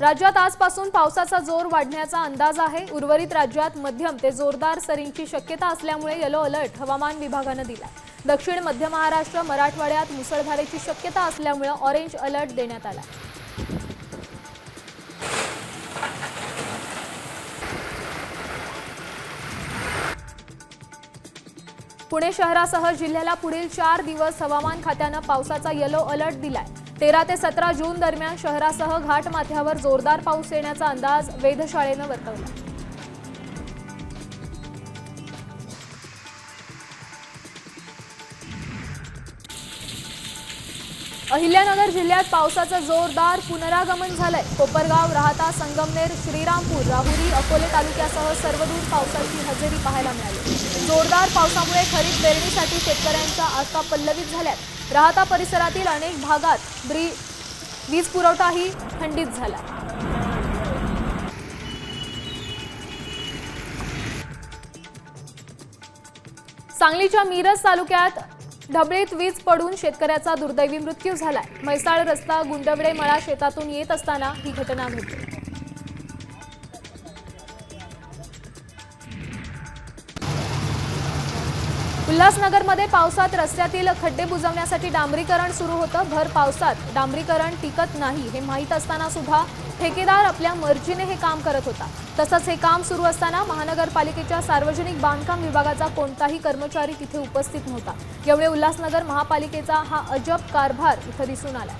राज्यात आजपासून पावसाचा जोर वाढण्याचा अंदाज आहे। उर्वरित राज्यात मध्यम ते जोरदार सरींची शक्यता असल्यामुळे येलो अलर्ट हवामान विभागाने दिला। दक्षिण मध्य महाराष्ट्र मराठवाड्यात मुसळधारेची शक्यता असल्यामुळे ऑरेंज अलर्ट देण्यात आला। पुणे शहरासह जिल्ह्याला पुढील 4 दिवस हवामान खात्याने पावसाचा येलो अलर्ट दिलाय। 13 ते 17 जून दरम्यान शहरासह घाटमाथ्यावर जोरदार पाऊस येण्याचा अंदाज वेधशाळेने वर्तवला। अहिल्यानगर जिल्ह्यात पावसाचं जोरदार पुनरागमन झालंय। कोपरगाव, राहाता, संगमनेर, श्रीरामपूर, राहुरी, अकोले तालुक्यासह सर्वदूर पावसाची हजेरी पाहायला मिळाली। जोरदार पावसामुळे खरीप पेरणीसाठी शेतकऱ्यांच्या आशा पल्लवित झाल्यात। राहाता परिसरातील अनेक भागात वीज पुरवठाही खंडित झाला। सांगलीच्या मिरज तालुक्यात ढबळीत वीज पडून शेतकऱ्याचा दुर्दैवी मृत्यू झालाय। म्हैसाळ रस्ता गुंडवडे मळा शेतातून येत असताना ही घटना घडली। उल्हासनगरमध्ये पावसात रस्त्यातील खड्डे बुजवण्यासाठी डांबरीकरण सुरू होतं। भर पावसात डांबरीकरण टिकत नाही हे माहीत असताना सुद्धा ठेकेदार आपल्या मर्जीने हे काम करत होता। तसंच हे काम सुरू असताना महानगरपालिकेच्या सार्वजनिक बांधकाम विभागाचा कोणताही कर्मचारी तिथे उपस्थित नव्हता। यामुळे उल्हासनगर महापालिकेचा हा अजब कारभार इथे दिसून आला।